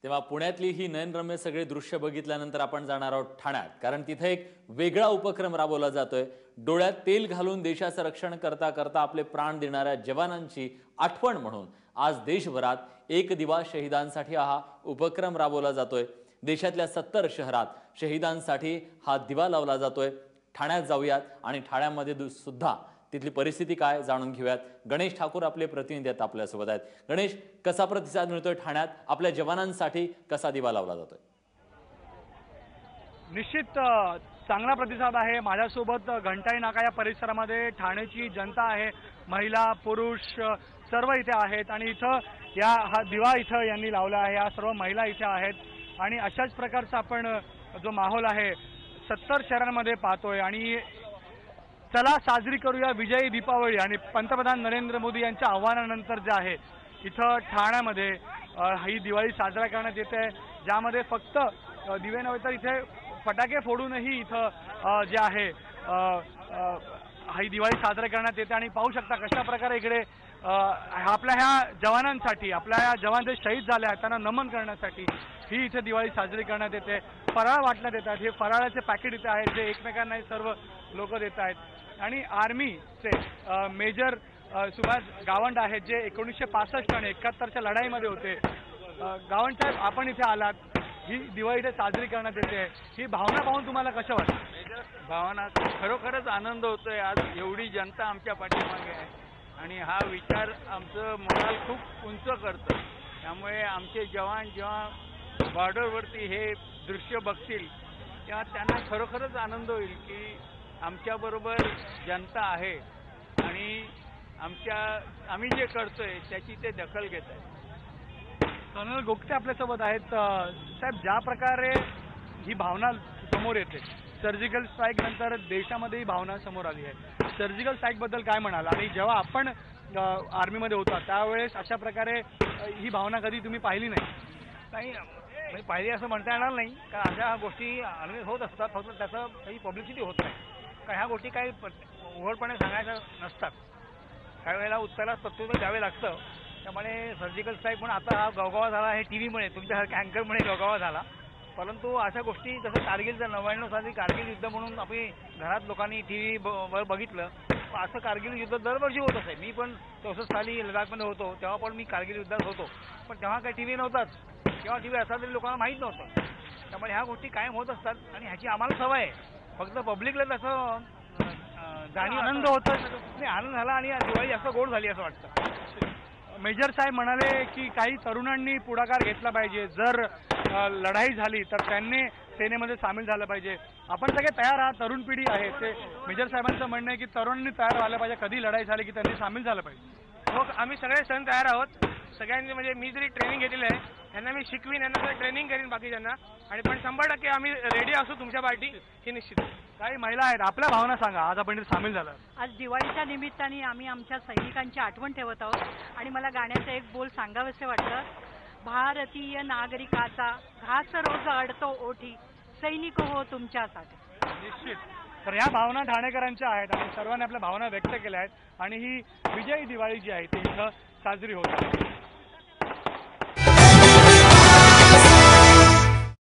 तेव्हा पुण्यातली ही नयनरम्य सगळे दृश्य बघितल्यानंतर आपण जाणार आहोत ठाण्यात, कारण तिथे एक वेगळा उपक्रम राबवला जातोय। डोळ्यात तेल घालून देशाचं रक्षण करता करता आपले प्राण देणाऱ्या जवानांची आठवण म्हणून आज देशभरात एक दिवा शहीदांसाठी हा उपक्रम राबवला जातोय। देशातल्या 70 शहरात शहीदांसाठी हा दिवा लावला जातोय। ठाण्यात जाऊयात आणि ठाण्यामध्ये सुद्धा तिथली परिस्थिती काय जाणून घेऊयात। गणेश ठाकूर आपले प्रतिनिधी आहेत आपल्यासोबत आहेत। गणेश, कसा प्रतिसाद मिळतोय ठाण्यात? आपल्या जवानांसाठी कसा दिवा लावला जातोय? निश्चित चांगला प्रतिसाद आहे। माझ्यासोबत घंटाई नाका या परिसरामध्ये ठाण्याची जनता आहे, महिला पुरुष सर्व इथे आहेत आणि इथं हा दिवा इथं यांनी लावला आहे। या सर्व महिला इथे आहेत आणि अशाच प्रकारचा आपण जो माहोल आहे 70 शहरांमध्ये पाहतोय। आणि चला साजरी करूया विजयी दीपावली आणि पंतप्रधान नरेंद्र मोदी यांच्या आव्हानानंतर जे आहे इथं ठाण्यामध्ये ही दिवाळी साजरा करण्यात येते, ज्यामध्ये फक्त दिवे नव्हे तर इथे फटाके फोडूनही इथं जे आहे ही दिवाळी साजरा करण्यात येते। आणि पाहू शकता कशा प्रकारे इकडे आपल्या ह्या जवानांसाठी, आपल्या ह्या जवान जे शहीद झाले आहेत त्यांना नमन करण्यासाठी ही इथे दिवाळी साजरी करण्यात येते। फराळ वाटण्यात येतात, हे फराळाचे पॅकेट इथे आहेत जे एकमेकांना सर्व लोक देत आहेत। आणि आर्मीचे मेजर सुभाष गावंड आहेत जे 1965 आणि 71च्या लढाईमध्ये होते। गावंड साहेब, आपण इथे आलात, ही दिवाळी इथे साजरी करण्यात येते, ही भावना पाहून तुम्हाला कसं वाटतं? भावना खरोखरच आनंद होतोय। आज एवढी जनता आमच्या पाठीमागे आहे आणि हा विचार आमचं मोराल खूप उंच करतो। त्यामुळे आमचे जवान जेव्हा बॉर्डरवरती हे दृश्य बघतील तेव्हा त्यांना खरोखरच आनंद होईल की आमच्याबरोबर जनता आहे आणि आम्ही जे करतोय त्याची ते दखल घेत आहेत। कर्नल गोगटे आपल्यासोबत आहेत। साहेब, ज्या प्रकारे ही भावना समोर येते, सर्जिकल स्ट्राईक नंतर देशामध्ये ही भावना समोर आली आहे, सर्जिकल स्ट्राईक बद्दल काय म्हणाल? आणि जेव्हा आपण आर्मीमध्ये होता त्यावेळेस अशा प्रकारे ही भावना कधी तुम्ही पाहिली नाही? पाहिली असं म्हणता येणार नाही, कारण अशा गोष्टी आर्मीत होत असतात, फक्त त्याचं काही पब्लिसिटी होत नाही, कारण ह्या गोष्टी काही उघडपणे सांगायच्या नसतात, काही वेळेला उत्तराला प्रत्युत्तर द्यावे लागतं। त्यामुळे सर्जिकल स्ट्राईक म्हणून आता हा गवगवा झाला, हे टीव्हीमुळे तुमच्यासारख्या अँकरमुळे गवगवा झाला। परंतु अशा गोष्टी जसं कारगिलचं 99 साली कारगिल युद्ध म्हणून आपली घरात लोकांनी टीव्हीवर बघितलं, असं कारगिल युद्ध दरवर्षी होत असे। मी पण 64 साली लडाखमध्ये होतो, तेव्हा पण मी कारगिल युद्धात होतो, पण तेव्हा काही टीव्ही नव्हताच, तेव्हा टीव्ही असा तरी लोकांना माहीत नव्हतं। त्यामुळे ह्या गोष्टी कायम होत असतात आणि ह्याची आम्हाला सवय आहे, फक्त पब्लिकला त्याचं जाणीव आनंद होतं, आनंद झाला आणि दिवाळी जास्त गोड झाली असं वाटतं। मेजर साहेब म्हणाले की काही तरुणांनी पुढाकार घेतला पाहिजे, जर लढाई झाली तर त्यांनी सेनेमध्ये सामील झालं पाहिजे। आपण सगळे तयार आहात, तरुण पिढी आहे, ते मेजर साहेबांचं म्हणणं आहे की तरुणांनी तयार व्हायला पाहिजे, कधी लढाई झाली की त्यांनी सामील झालं पाहिजे। हो, आम्ही सगळे सण तयार आहोत, सगळ्यांनी, म्हणजे मी जरी ट्रेनिंग घेतलेलं आहे त्यांना मी शिकवीन, यांना ट्रेनिंग करीन बाकीच्यांना, आणि पण 100% आम्ही रेडी असू तुमच्या पार्टी ही निश्चित। काही महिला आहेत, आपल्या भावना सांगा, आज आपण सामील झाला। आज दिवाळीच्या निमित्ताने आम्ही आमच्या सैनिकांची आठवण ठेवत आहोत आणि मला गाण्याचं एक बोल सांगावंसे वाटतं। भारतीय नागरिकाचा घास रोज अडतो ओठी, सैनिक हो तुमच्यासाठी। निश्चित, तर ह्या भावना ठाणेकरांच्या आहेत आणि सर्वांनी आपल्या भावना व्यक्त केल्या आहेत आणि ही विजयी दिवाळी जी आहे ती इथं साजरी होत आहे।